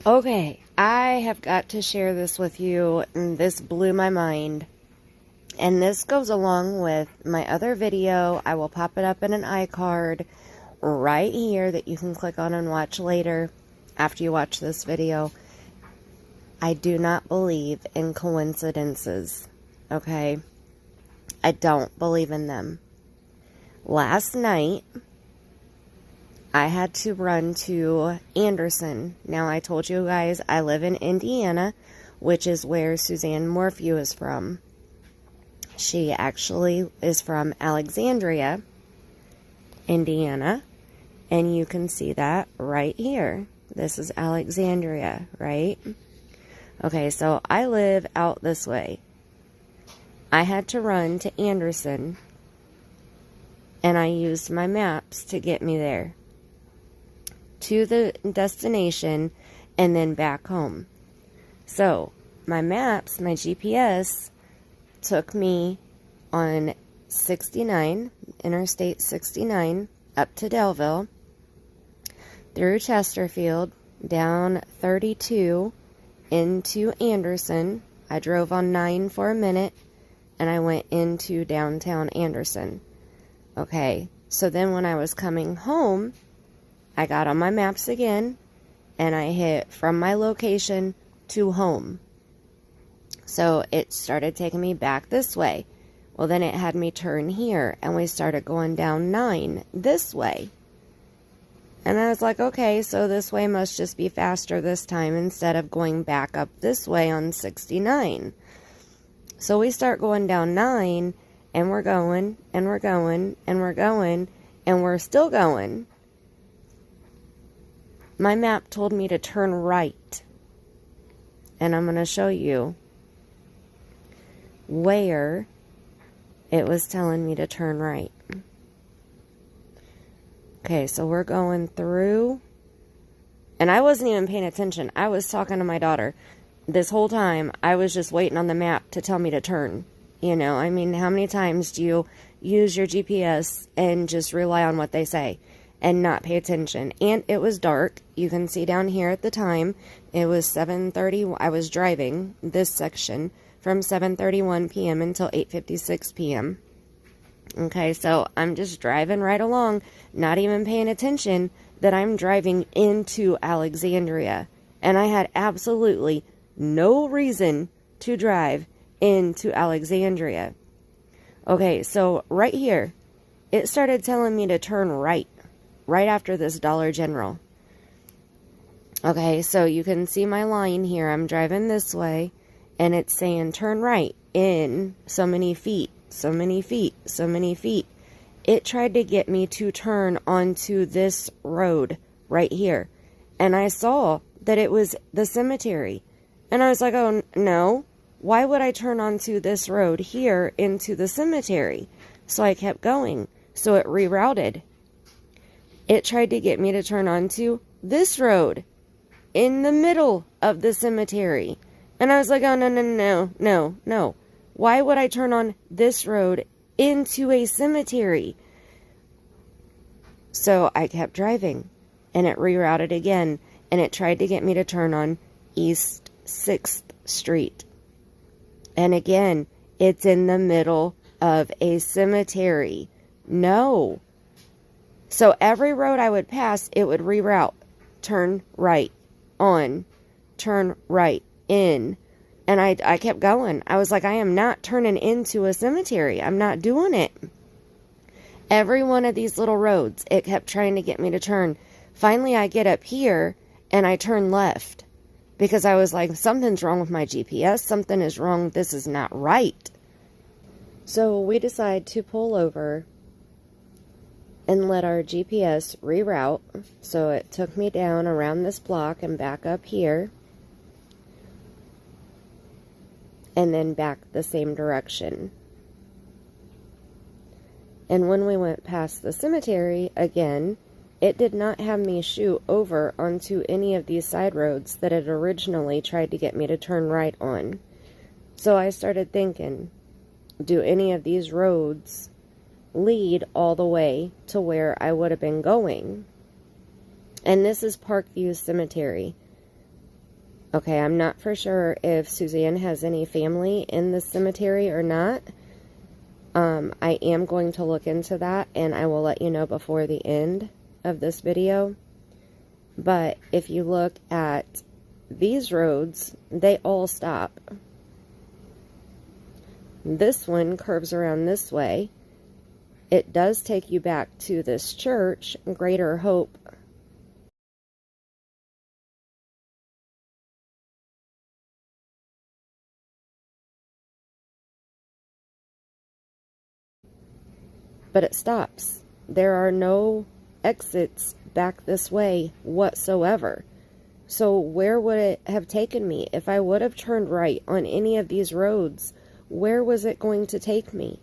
Okay, I have got to share this with you, and this blew my mind. And this goes along with my other video. I will pop it up in an iCard right here that you can click on and watch later after you watch this video. I do not believe in coincidences, okay? I don't believe in them. Last night, I had to run to Anderson. Now, I told you guys I live in Indiana, which is where Suzanne Morphews is from. She actually is from Alexandria, Indiana, and you can see that right here. This is Alexandria, right? Okay, so I live out this way. I had to run to Anderson, and I used my maps to get me there, to the destination, and then back home. So, my maps, my GPS, took me on 69, Interstate 69, up to Delville, through Chesterfield, down 32, into Anderson. I drove on 9 for a minute, and I went into downtown Anderson. Okay, so then when I was coming home, I got on my maps again, and I hit from my location to home. So it started taking me back this way. Well, then it had me turn here, and we started going down 9 this way. And I was like, okay, so this way must just be faster this time instead of going back up this way on 69. So we start going down 9, and we're going, and we're going, and we're going, and we're still going. My map told me to turn right. And I'm going to show you where it was telling me to turn right. Okay, so we're going through, and I wasn't even paying attention. I was talking to my daughter. This whole time, I was just waiting on the map to tell me to turn. You know, I mean, how many times do you use your GPS and just rely on what they say and not pay attention? And it was dark. You can see down here at the time, it was 7:30. I was driving this section from 7:31 p.m. until 8:56 p.m. Okay, so I'm just driving right along, not even paying attention that I'm driving into Alexandria. And I had absolutely no reason to drive into Alexandria. Okay, so right here, it started telling me to turn right after this Dollar General. Okay, so you can see my line here. I'm driving this way, and it's saying turn right in so many feet. So many feet, so many feet. It tried to get me to turn onto this road right here. And I saw that it was the cemetery. And I was like, oh, no. Why would I turn onto this road here into the cemetery? So I kept going. So it rerouted. It tried to get me to turn onto this road in the middle of the cemetery. And I was like, oh, no, no, no, no, no. Why would I turn on this road into a cemetery? So I kept driving, and it rerouted again, and it tried to get me to turn on East 6th Street. And again, it's in the middle of a cemetery. No. So every road I would pass, it would reroute. Turn right, on, turn right, in. And I kept going. I was like, I am not turning into a cemetery. I'm not doing it. Every one of these little roads, it kept trying to get me to turn. Finally, I get up here, and I turn left. Because I was like, something's wrong with my GPS. Something is wrong. This is not right. So we decide to pull over and let our GPS reroute. So it took me down around this block and back up here. And then back the same direction. And when we went past the cemetery, again, it did not have me shoot over onto any of these side roads that it originally tried to get me to turn right on. So I started thinking, do any of these roads lead all the way to where I would have been going? And this is Parkview Cemetery. Okay, I'm not for sure if Suzanne has any family in the cemetery or not. I am going to look into that, and I will let you know before the end of this video. But if you look at these roads, they all stop. This one curves around this way. It does take you back to this church, Greater Hope. But it stops. There are no exits back this way whatsoever. So where would it have taken me? If I would have turned right on any of these roads, where was it going to take me?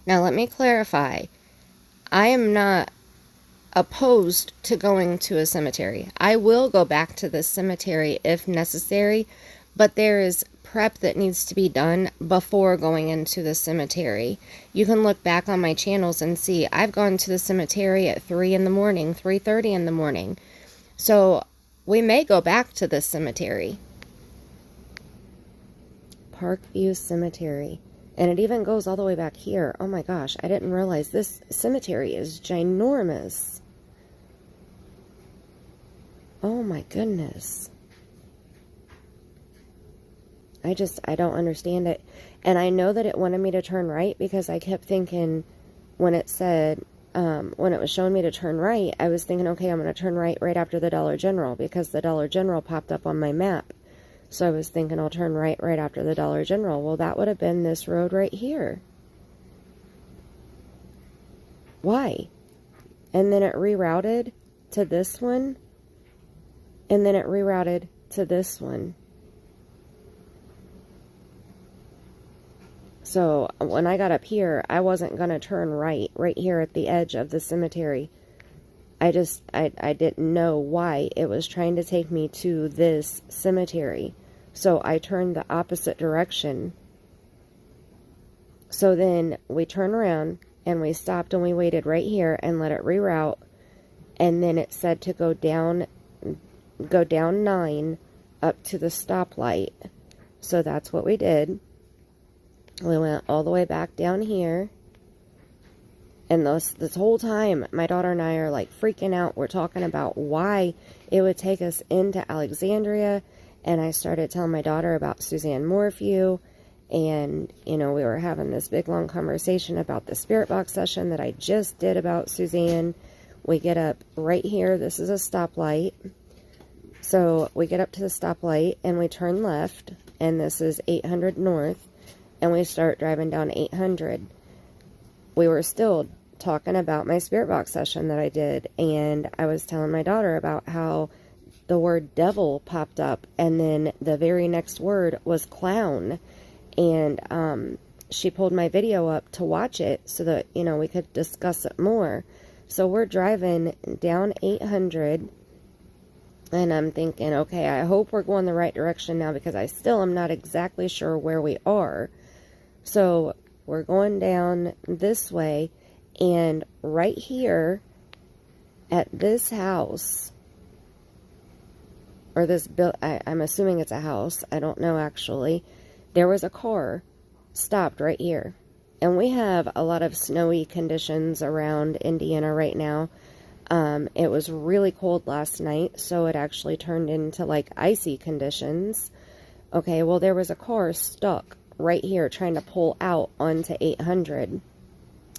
Now let me clarify. I am not opposed to going to a cemetery. I will go back to the cemetery if necessary, but there is prep that needs to be done before going into the cemetery. You can look back on my channels and see I've gone to the cemetery at 3 in the morning, 3:30 in the morning. So we may go back to the cemetery. Parkview Cemetery. And it even goes all the way back here. Oh my gosh, I didn't realize this cemetery is ginormous. Oh my goodness. I don't understand it. And I know that it wanted me to turn right because I kept thinking when it said, when it was showing me to turn right, I was thinking, okay, I'm going to turn right after the Dollar General because the Dollar General popped up on my map. So I was thinking I'll turn right after the Dollar General. Well, that would have been this road right here. Why? And then it rerouted to this one. And then it rerouted to this one. So when I got up here, I wasn't going to turn right here at the edge of the cemetery. I didn't know why it was trying to take me to this cemetery. So I turned the opposite direction. So then we turned around and we stopped and we waited right here and let it reroute. And then it said to go down 9 up to the stoplight. So that's what we did. We went all the way back down here. And this whole time, my daughter and I are like freaking out. We're talking about why it would take us into Alexandria. And I started telling my daughter about Suzanne Morphew. And, you know, we were having this big long conversation about the spirit box session that I just did about Suzanne. We get up right here. This is a stoplight. So we get up to the stoplight and we turn left. And this is 800 North. And we start driving down 800. We were still talking about my spirit box session that I did. And I was telling my daughter about how the word devil popped up. And then the very next word was clown. And she pulled my video up to watch it so that, you know, we could discuss it more. So we're driving down 800. And I'm thinking, okay, I hope we're going the right direction now because I still am not exactly sure where we are. So we're going down this way, and right here at this house, or this I'm assuming it's a house, I don't know actually, there was a car stopped right here. And we have a lot of snowy conditions around Indiana right now. It was really cold last night, so it actually turned into like icy conditions. Okay, well there was a car stuck right here trying to pull out onto 800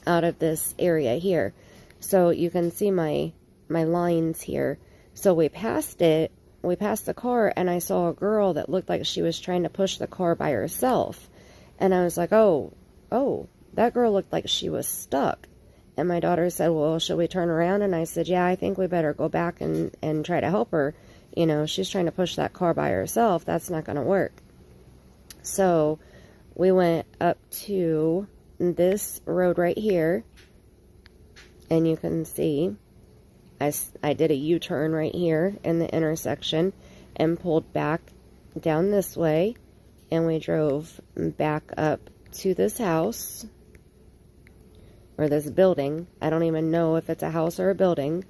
out of this area here. So you can see my lines here. So we passed it, we passed the car, and I saw a girl that looked like she was trying to push the car by herself. And I was like, oh, that girl looked like she was stuck. And my daughter said, well, should we turn around? And I said, yeah, I think we better go back and try to help her. You know, she's trying to push that car by herself. That's not going to work. So we went up to this road right here, and you can see I did a U-turn right here in the intersection and pulled back down this way, and we drove back up to this house, or this building. I don't even know if it's a house or a building,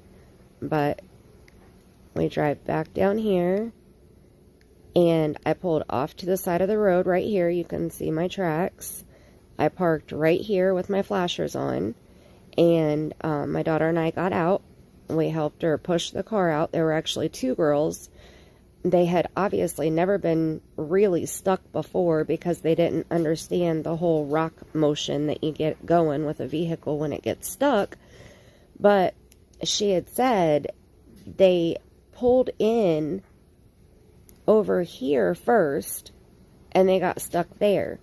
but we drive back down here, And I pulled off to the side of the road right here. You can see my tracks. I parked right here with my flashers on. And my daughter and I got out. We helped her push the car out. There were actually two girls. They had obviously never been really stuck before because they didn't understand the whole rock motion that you get going with a vehicle when it gets stuck. But she had said they pulled in over here first and they got stuck there.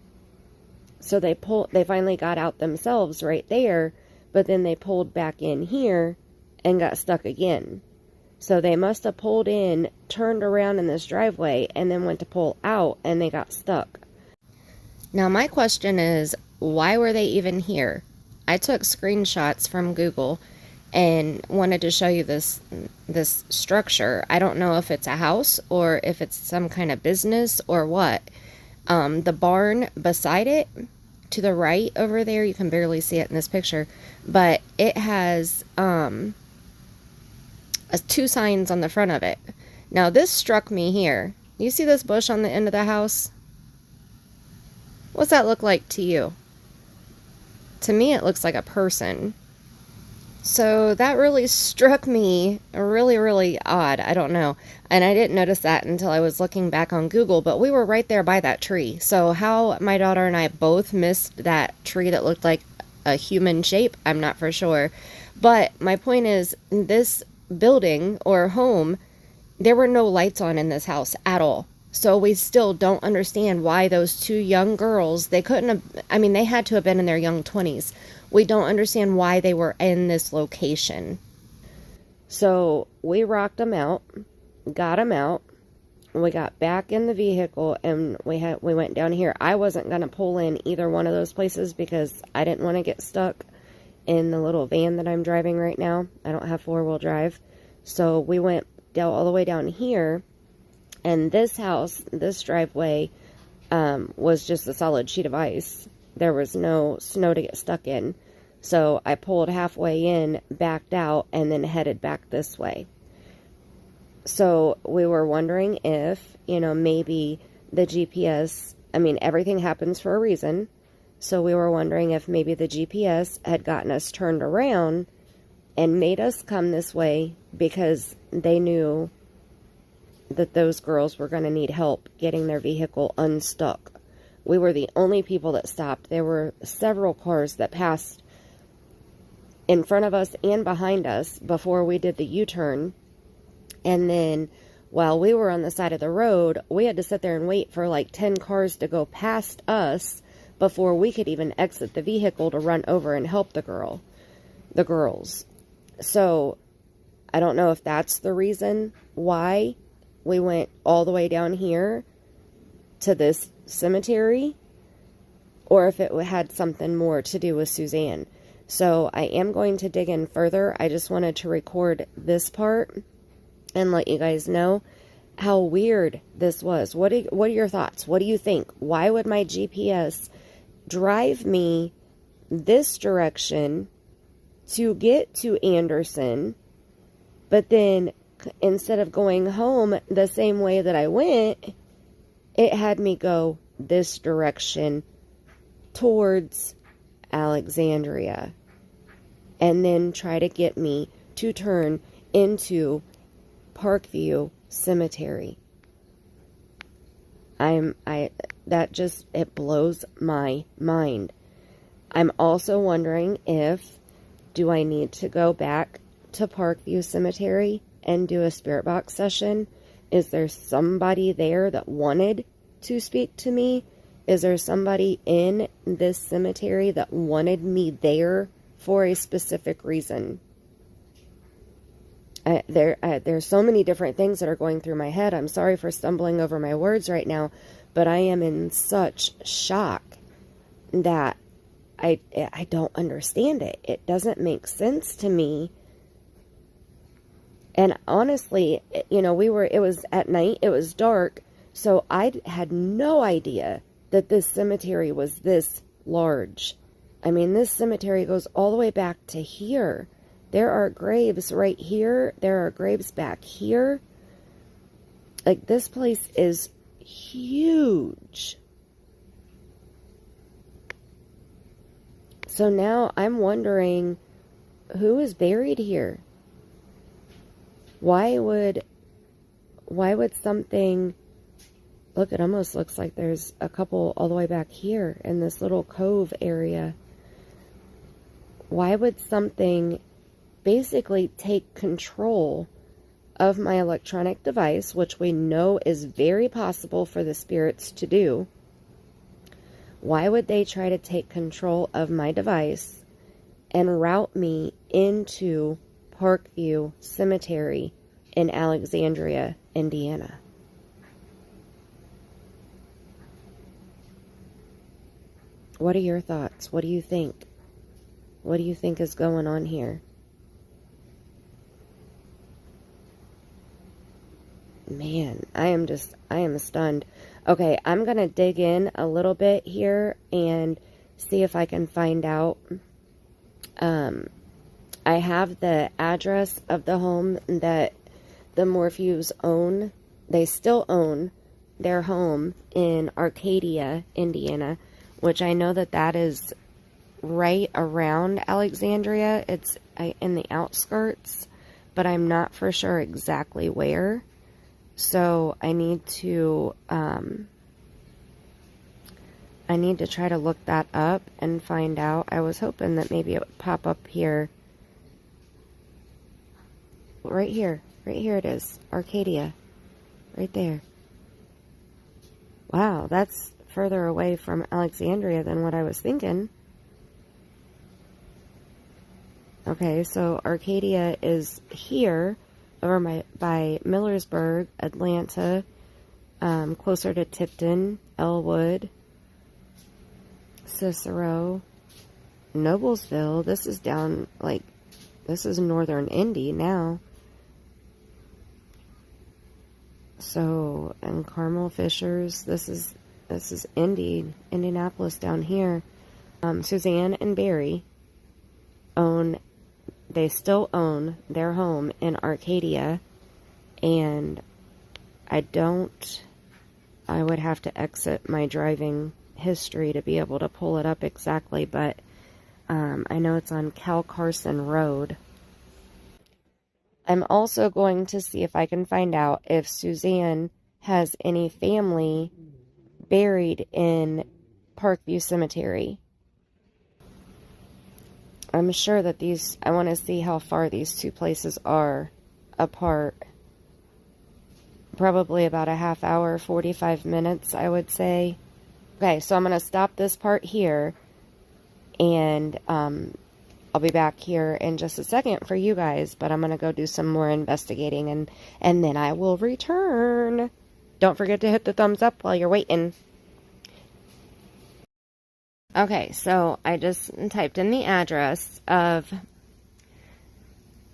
So they finally got out themselves right there, but then they pulled back in here and got stuck again. So they must have pulled in, turned around in this driveway, and then went to pull out, and they got stuck. Now, my question is, why were they even here? I took screenshots from Google and wanted to show you this structure. I don't know if it's a house or if it's some kind of business or what. The barn beside it, to the right over there, you can barely see it in this picture, but it has two signs on the front of it. Now, this struck me here. You see this bush on the end of the house? What's that look like to you? To me, it looks like a person. So that really struck me really, really odd. I don't know. And I didn't notice that until I was looking back on Google, but we were right there by that tree. So how my daughter and I both missed that tree that looked like a human shape, I'm not for sure. But my point is, this building or home, there were no lights on in this house at all. So we still don't understand why those two young girls, they couldn't have, I mean, they had to have been in their young 20s. We don't understand why they were in this location. So we rocked them out, got them out. We got back in the vehicle and we went down here. I wasn't going to pull in either one of those places because I didn't want to get stuck in the little van that I'm driving right now. I don't have four-wheel drive. So we went down all the way down here, and this house, this driveway, was just a solid sheet of ice. There was no snow to get stuck in. So I pulled halfway in, backed out, and then headed back this way. So we were wondering if, maybe the GPS, I mean, everything happens for a reason. So we were wondering if maybe the GPS had gotten us turned around and made us come this way because they knew that those girls were going to need help getting their vehicle unstuck. We were the only people that stopped. There were several cars that passed in front of us and behind us before we did the U-turn. And then while we were on the side of the road, we had to sit there and wait for like 10 cars to go past us before we could even exit the vehicle to run over and help the girls. So I don't know if that's the reason why we went all the way down here to this cemetery, or if it had something more to do with Suzanne. So I am going to dig in further. I just wanted to record this part and let you guys know how weird this was. What are your thoughts? What do you think? Why would my GPS drive me this direction to get to Anderson, but then instead of going home the same way that I went, it had me go this direction towards Alexandria and then try to get me to turn into Parkview Cemetery. It blows my mind. I'm also wondering do I need to go back to Parkview Cemetery and do a spirit box session? Is there somebody there that wanted to speak to me? Is there somebody in this cemetery that wanted me there for a specific reason? There's so many different things that are going through my head. I'm sorry for stumbling over my words right now, but I am in such shock that I don't understand it. It doesn't make sense to me. And honestly, it was at night, it was dark, so I had no idea that this cemetery was this large. I mean, this cemetery goes all the way back to here. There are graves right here. There are graves back here. Like, this place is huge. So now I'm wondering, who is buried here? Why would something, look, it almost looks like there's a couple all the way back here in this little cove area. Why would something basically take control of my electronic device, which we know is very possible for the spirits to do? Why would they try to take control of my device and route me into Parkview Cemetery in Alexandria, Indiana? What are your thoughts? What do you think? What do you think is going on here? Man, I am stunned. Okay, I'm going to dig in a little bit here and see if I can find out. I have the address of the home that the Morphews own. They still own their home in Arcadia, Indiana, which I know that is right around Alexandria. It's in the outskirts, but I'm not for sure exactly where. So I need to try to look that up and find out. I was hoping that maybe it would pop up here. Right here it is. Arcadia. Right there. Wow, that's further away from Alexandria than what I was thinking. Okay, so Arcadia is here, over by Millersburg, Atlanta, closer to Tipton, Elwood, Cicero, Noblesville. This is down, like, this is northern Indy now. So, and Carmel Fishers, this is Indianapolis down here. Suzanne and Barry they still own their home in Arcadia, and I would have to exit my driving history to be able to pull it up exactly, but I know it's on Cal Carson Road. I'm also going to see if I can find out if Suzanne has any family buried in Parkview Cemetery. I'm sure that I want to see how far these two places are apart. Probably about a half hour, 45 minutes, I would say. Okay, so I'm going to stop this part here, and I'll be back here in just a second for you guys, but I'm going to go do some more investigating, and then I will return. Don't forget to hit the thumbs up while you're waiting. Okay, so I just typed in the address of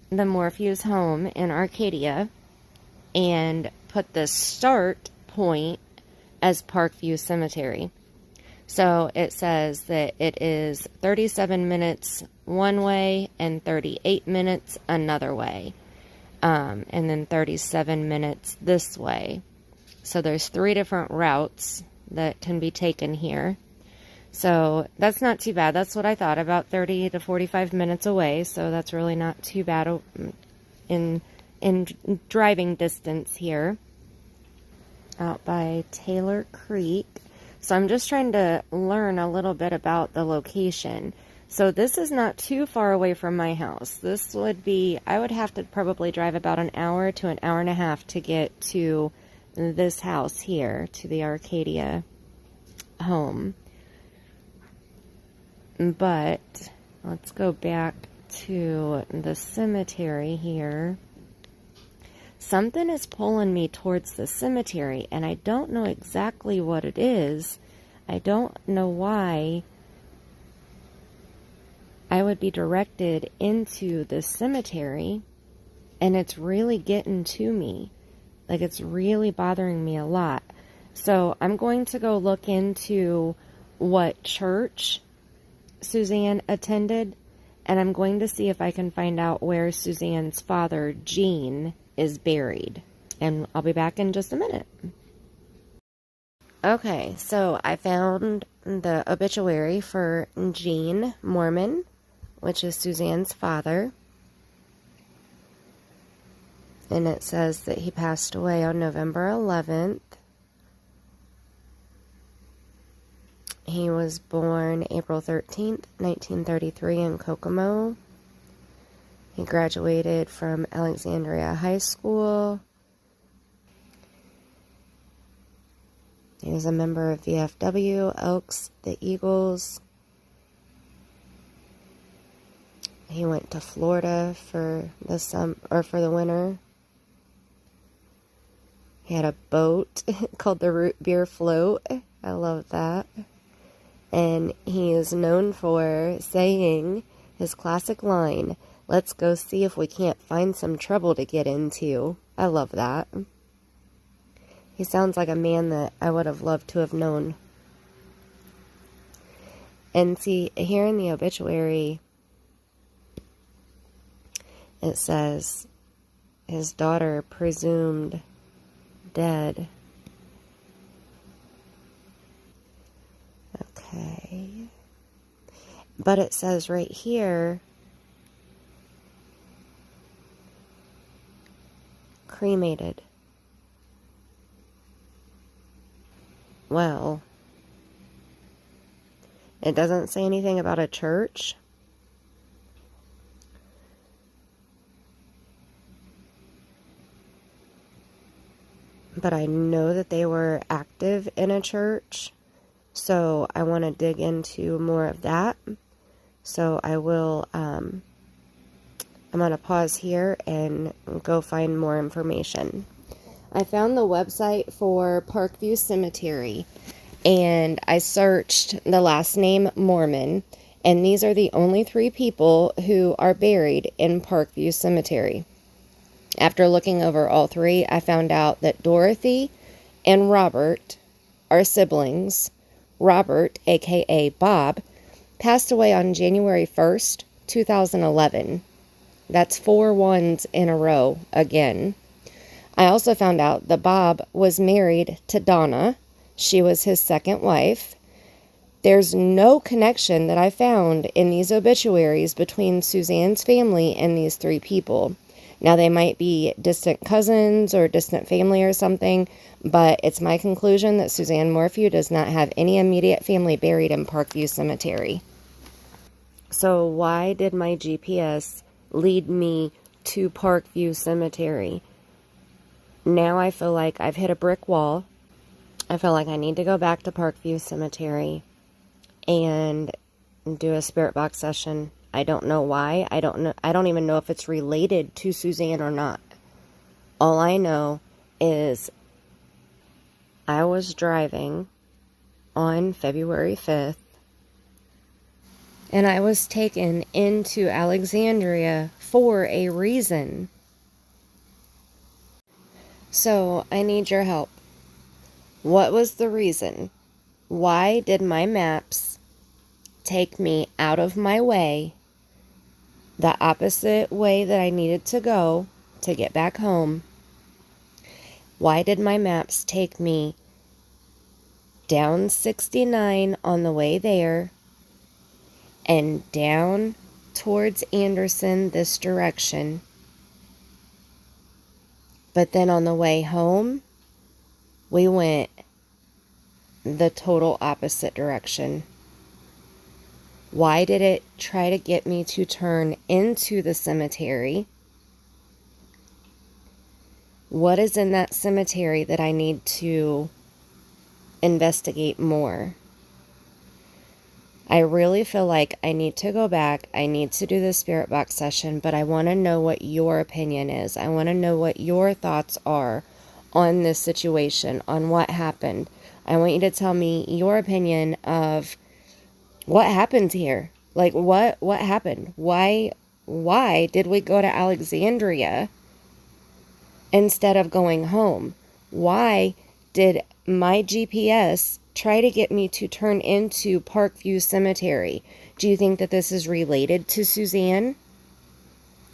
the Morphews home in Arcadia and put the start point as Parkview Cemetery. So it says that it is 37 minutes one way and 38 minutes another way. And then 37 minutes this way. So there's 3 different routes that can be taken here. So that's not too bad. That's what I thought, about 30 to 45 minutes away. So that's really not too bad in driving distance here. Out by Taylor Creek. So I'm just trying to learn a little bit about the location. So this is not too far away from my house. This would be, I would have to probably drive about an hour to an hour and a half to get to this house here, to the Arcadia home. But let's go back to the cemetery here. Something is pulling me towards the cemetery, and I don't know exactly what it is. I don't know why I would be directed into the cemetery, and it's really getting to me. Like, it's really bothering me a lot. So I'm going to go look into what church Suzanne attended, and I'm going to see if I can find out where Suzanne's father, Gene, is buried. And I'll be back in just a minute. Okay, so I found the obituary for Gene Mormon, which is Suzanne's father. And it says that he passed away on November 11th. He was born April 13th, 1933 in Kokomo. He graduated from Alexandria High School. He was a member of VFW, Elks, the Eagles. He went to Florida for the winter. He had a boat called the Root Beer Float. I love that. And he is known for saying his classic line, "Let's go see if we can't find some trouble to get into." I love that. He sounds like a man that I would have loved to have known. And see, here in the obituary, it says his daughter presumed dead. Okay. But it says right here, cremated. Well, it doesn't say anything about a church. But I know that they were active in a church. So I want to dig into more of that. So I will, I'm going to pause here and go find more information. I found the website for Parkview Cemetery, and I searched the last name Mormon, and these are the only 3 people who are buried in Parkview Cemetery. After looking over all 3, I found out that Dorothy and Robert are siblings. Robert, aka Bob, passed away on January 1st, 2011. That's 4 ones in a row again. I also found out that Bob was married to Donna. She was his second wife. There's no connection that I found in these obituaries between Suzanne's family and these 3 people. Now, they might be distant cousins or distant family or something, but it's my conclusion that Suzanne Morphew does not have any immediate family buried in Parkview Cemetery. So why did my GPS lead me to Parkview Cemetery? Now I feel like I've hit a brick wall. I feel like I need to go back to Parkview Cemetery and do a spirit box session. I don't know why. I don't even know if it's related to Suzanne or not. All I know is I was driving on February 5th, and I was taken into Alexandria for a reason. So I need your help. What was the reason? Why did my maps take me out of my way, the opposite way that I needed to go to get back home? Why did my maps take me down 69 on the way there and down towards Anderson this direction? But then on the way home, we went the total opposite direction. Why did it try to get me to turn into the cemetery? What is in that cemetery that I need to investigate more? I really feel like I need to go back. I need to do the spirit box session, but I want to know what your opinion is. I want to know what your thoughts are on this situation, on what happened. I want you to tell me your opinion of what happened here. Like, what happened? Why did we go to Alexandria instead of going home? Why did my GPS try to get me to turn into Parkview Cemetery? Do you think that this is related to Suzanne?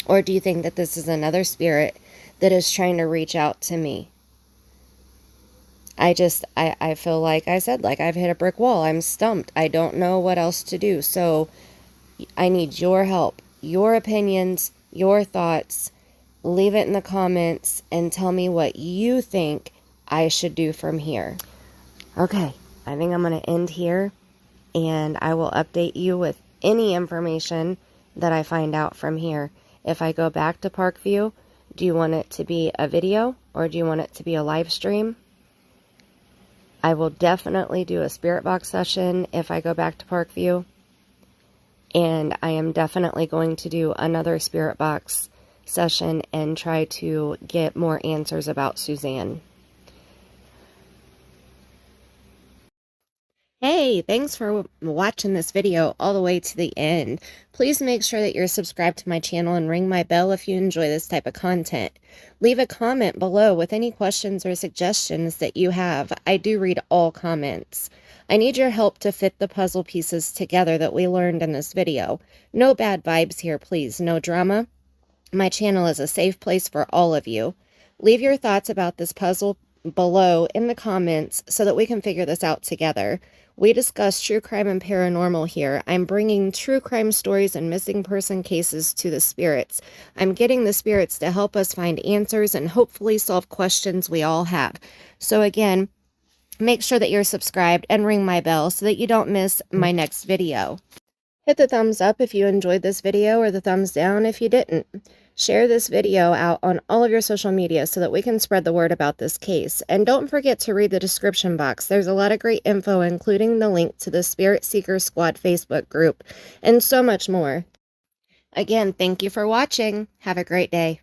Or do you think that this is another spirit that is trying to reach out to me? I feel like I said, like I've hit a brick wall. I'm stumped. I don't know what else to do. So I need your help, your opinions, your thoughts. Leave it in the comments and tell me what you think I should do from here. Okay, I think I'm going to end here, and I will update you with any information that I find out from here. If I go back to Parkview, do you want it to be a video or do you want it to be a live stream? I will definitely do a spirit box session if I go back to Parkview. And I am definitely going to do another spirit box session and try to get more answers about Suzanne. Hey, thanks for watching this video all the way to the end. Please make sure that you're subscribed to my channel and ring my bell if you enjoy this type of content. Leave a comment below with any questions or suggestions that you have. I do read all comments. I need your help to fit the puzzle pieces together that we learned in this video. No bad vibes here, please. No drama. My channel is a safe place for all of you. Leave your thoughts about this puzzle below in the comments so that we can figure this out together. We discuss true crime and paranormal here. I'm bringing true crime stories and missing person cases to the spirits. I'm getting the spirits to help us find answers and hopefully solve questions we all have. So again, make sure that you're subscribed and ring my bell so that you don't miss my next video. Hit the thumbs up if you enjoyed this video or the thumbs down if you didn't. Share this video out on all of your social media so that we can spread the word about this case. And don't forget to read the description box. There's a lot of great info, including the link to the Spirit Seeker Squad Facebook group, and so much more. Again, thank you for watching. Have a great day.